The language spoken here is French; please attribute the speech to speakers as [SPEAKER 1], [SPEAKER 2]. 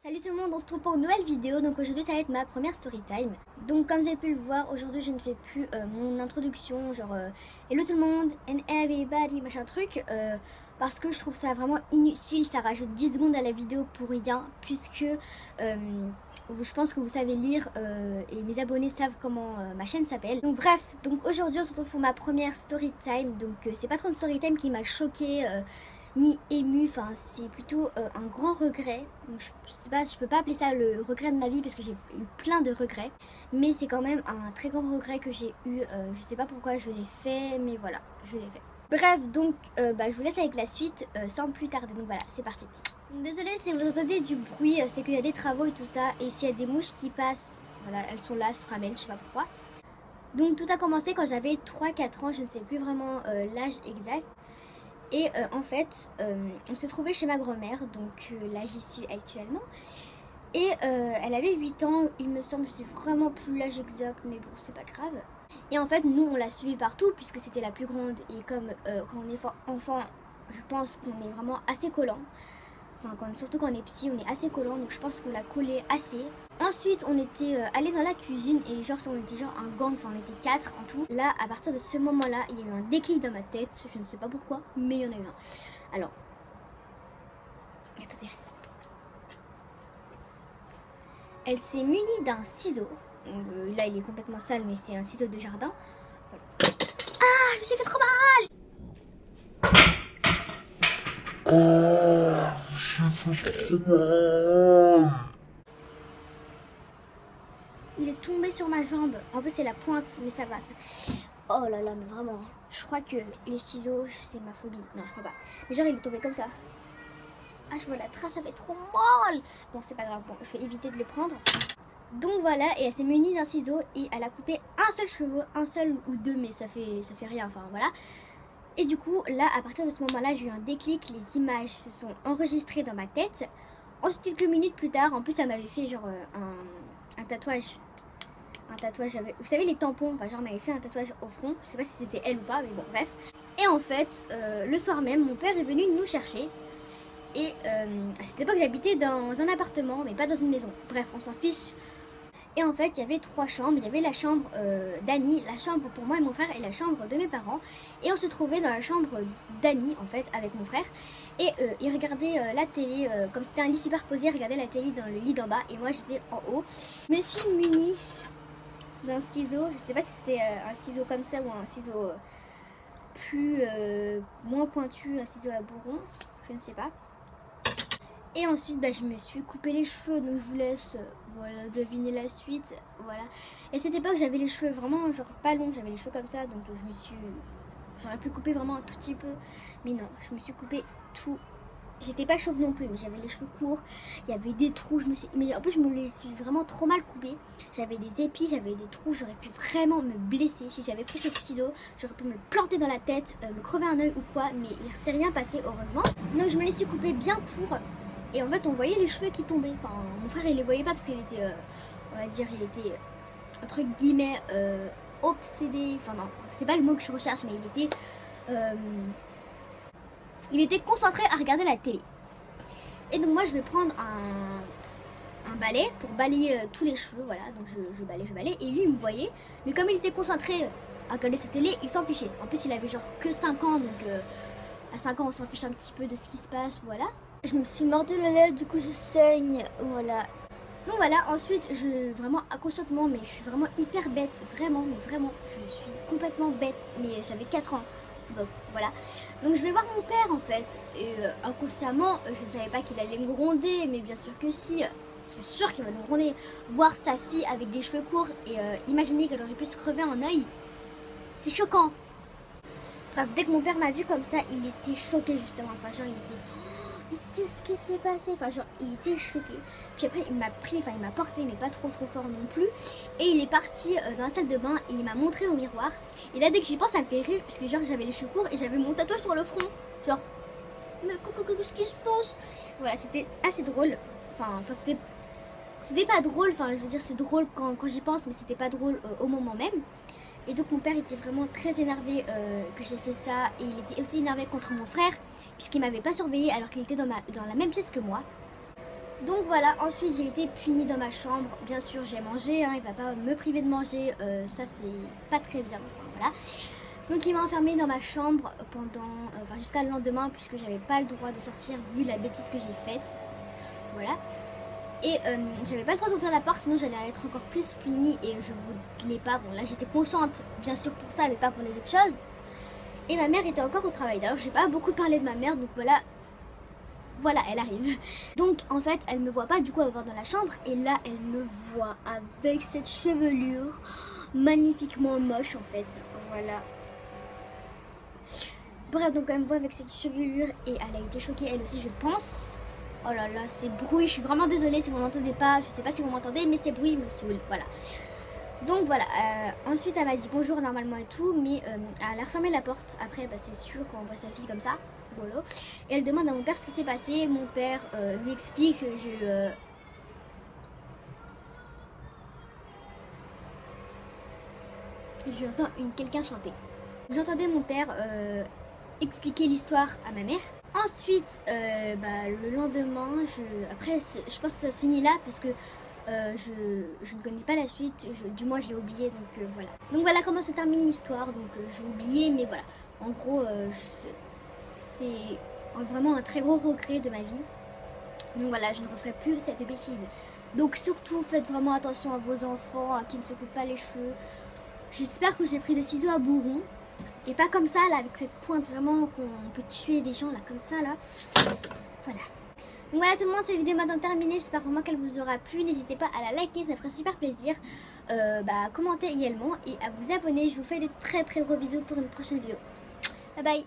[SPEAKER 1] Salut tout le monde, on se retrouve pour une nouvelle vidéo. Donc aujourd'hui ça va être ma première story time. Donc comme vous avez pu le voir, aujourd'hui je ne fais plus mon introduction genre hello tout le monde and everybody machin truc parce que je trouve ça vraiment inutile. Ça rajoute 10 secondes à la vidéo pour rien, puisque je pense que vous savez lire et mes abonnés savent comment ma chaîne s'appelle. Donc bref, donc aujourd'hui on se retrouve pour ma première story time. Donc c'est pas trop une story time qui m'a choquée ni ému, enfin c'est plutôt un grand regret. Donc, je sais pas, je peux pas appeler ça le regret de ma vie parce que j'ai eu plein de regrets, mais c'est quand même un très grand regret que j'ai eu. Je sais pas pourquoi je l'ai fait, mais voilà, je l'ai fait. Bref, donc je vous laisse avec la suite sans plus tarder. Donc voilà, c'est parti. Désolée si vous entendez du bruit, c'est qu'il y a des travaux et tout ça, et s'il y a des mouches qui passent, voilà, elles sont là, elles se ramènent, je sais pas pourquoi. Donc tout a commencé quand j'avais 3-4 ans, je ne sais plus vraiment l'âge exact. Et en fait, on se trouvait chez ma grand-mère, donc là j'y suis actuellement. Et elle avait 8 ans, il me semble, je sais vraiment plus l'âge exact, mais bon, c'est pas grave. Et en fait, nous, on l'a suivie partout, puisque c'était la plus grande. Et comme quand on est enfant, je pense qu'on est vraiment assez collant. Enfin, surtout quand on est petit, on est assez collant, donc je pense qu'on l'a collé assez. Ensuite, on était allé dans la cuisine et genre on était genre un gang, enfin on était 4 en tout. Là, à partir de ce moment-là, il y a eu un déclic dans ma tête, je ne sais pas pourquoi, mais il y en a eu un. Alors, attendez. Elle s'est munie d'un ciseau. Là, il est complètement sale, mais c'est un ciseau de jardin. Voilà. Ah, je me suis fait trop mal! Il est tombé sur ma jambe. En plus c'est la pointe, mais ça va. Ça... Oh là là, mais vraiment. Je crois que les ciseaux, c'est ma phobie. Non, je crois pas. Mais genre il est tombé comme ça. Ah, je vois la trace, ça fait trop mal. Bon, c'est pas grave. Bon, je vais éviter de le prendre. Donc voilà, et elle s'est munie d'un ciseau et elle a coupé un seul cheveu, un seul ou deux, mais ça fait rien. Enfin voilà. Et du coup, là, à partir de ce moment-là, j'ai eu un déclic. Les images se sont enregistrées dans ma tête. Ensuite, quelques minutes plus tard, en plus, elle m'avait fait genre un tatouage. Un tatouage, vous savez, les tampons. Enfin, genre, elle m'avait fait un tatouage au front. Je sais pas si c'était elle ou pas, mais bon, bref. Et en fait, le soir même, mon père est venu nous chercher. Et à cette époque, j'habitais dans un appartement, mais pas dans une maison. Bref, on s'en fiche. Et en fait, il y avait 3 chambres. Il y avait la chambre d'Annie, la chambre pour moi et mon frère et la chambre de mes parents. Et on se trouvait dans la chambre d'Annie, en fait, avec mon frère. Et il regardait la télé, comme c'était un lit superposé, il regardait la télé dans le lit d'en bas. Et moi, j'étais en haut. Je me suis munie d'un ciseau. Je sais pas si c'était un ciseau comme ça ou un ciseau moins pointu, un ciseau à bourron. Je ne sais pas. Et ensuite, je me suis coupé les cheveux, donc je vous laisse voilà, deviner la suite. Voilà. Et à cette époque, j'avais les cheveux vraiment genre pas longs, j'avais les cheveux comme ça, donc j'aurais pu couper vraiment un tout petit peu. Mais non, je me suis coupé tout. J'étais pas chauve non plus, mais j'avais les cheveux courts, il y avait des trous, mais en plus je me les suis vraiment trop mal coupés. J'avais des épis, j'avais des trous, j'aurais pu vraiment me blesser. Si j'avais pris ce ciseau, j'aurais pu me planter dans la tête, me crever un œil ou quoi, mais il ne s'est rien passé heureusement. Donc je me les suis coupés bien courts. Et en fait, on voyait les cheveux qui tombaient. Enfin, mon frère, il les voyait pas parce qu'il était, on va dire, il était, entre guillemets, obsédé. Enfin, non, c'est pas le mot que je recherche, mais il était concentré à regarder la télé. Et donc, moi, je vais prendre un balai pour balayer tous les cheveux. Voilà, donc je balaye. Et lui, il me voyait. Mais comme il était concentré à regarder sa télé, il s'en fichait. En plus, il avait genre que 5 ans. Donc, à 5 ans, on s'en fiche un petit peu de ce qui se passe. Voilà. Je me suis mordu la lèvre, du coup je saigne, voilà. Donc voilà, ensuite vraiment inconscientement, mais je suis vraiment hyper bête, vraiment, mais vraiment, je suis complètement bête, mais j'avais 4 ans à cette époque, voilà. Donc je vais voir mon père en fait, et inconsciemment, je ne savais pas qu'il allait me gronder, mais bien sûr que si, c'est sûr qu'il va me gronder. Voir sa fille avec des cheveux courts et imaginer qu'elle aurait pu se crever un œil, c'est choquant. Bref, dès que mon père m'a vu comme ça, il était choqué justement, enfin genre il était... Mais qu'est-ce qui s'est passé? Enfin genre il était choqué. Puis après il m'a pris, enfin il m'a porté mais pas trop fort non plus. Et il est parti dans la salle de bain et il m'a montré au miroir. Et là dès que j'y pense ça me fait rire puisque genre j'avais les cheveux courts et j'avais mon tatouage sur le front. Genre mais qu'est-ce qui se passe? Voilà, c'était assez drôle. Enfin c'était pas drôle, enfin je veux dire c'est drôle quand j'y pense, mais c'était pas drôle au moment même. Et donc mon père était vraiment très énervé que j'ai fait ça. Et il était aussi énervé contre mon frère puisqu'il m'avait pas surveillé alors qu'il était dans la même pièce que moi. Donc voilà, ensuite j'ai été punie dans ma chambre. Bien sûr j'ai mangé, hein, il va pas me priver de manger, ça c'est pas très bien. Enfin, voilà. Donc il m'a enfermée dans ma chambre pendant, jusqu'à le lendemain, puisque j'avais pas le droit de sortir vu la bêtise que j'ai faite. Voilà. Et j'avais pas le droit d'ouvrir la porte, sinon j'allais être encore plus punie et je voulais pas. Bon là j'étais consciente bien sûr pour ça, mais pas pour les autres choses. Et ma mère était encore au travail. D'ailleurs j'ai pas beaucoup parlé de ma mère, donc voilà. Voilà, elle arrive. Donc en fait, elle me voit pas, du coup elle va voir dans la chambre. Et là, elle me voit avec cette chevelure magnifiquement moche en fait. Voilà. Bref, donc elle me voit avec cette chevelure et elle a été choquée elle aussi, je pense. Oh là là, ces bruits, je suis vraiment désolée si vous m'entendez pas. Je sais pas si vous m'entendez, mais ces bruits me saoulent. Voilà. Donc voilà, ensuite elle m'a dit bonjour normalement et tout, mais elle a refermé la porte. Après, bah, c'est sûr quand on voit sa fille comme ça. Voilà. Et elle demande à mon père ce qui s'est passé. Mon père lui explique que j'entends quelqu'un chanter. J'entendais mon père expliquer l'histoire à ma mère. Ensuite, le lendemain, après, je pense que ça se finit là parce que je ne connais pas la suite. Du moins, je l'ai oublié, donc voilà. Donc voilà comment se termine l'histoire. Donc j'ai oublié, mais voilà. En gros, c'est vraiment un très gros regret de ma vie. Donc voilà, je ne referai plus cette bêtise. Donc surtout, faites vraiment attention à vos enfants qui ne se coupent pas les cheveux. J'espère que j'ai pris des ciseaux à bourron. Et pas comme ça, là, avec cette pointe vraiment qu'on peut tuer des gens, là, comme ça, là. Voilà. Donc voilà tout le monde, cette vidéo est maintenant terminée. J'espère vraiment qu'elle vous aura plu. N'hésitez pas à la liker, ça ferait super plaisir. Commenter également et à vous abonner. Je vous fais de très très gros bisous pour une prochaine vidéo. Bye bye.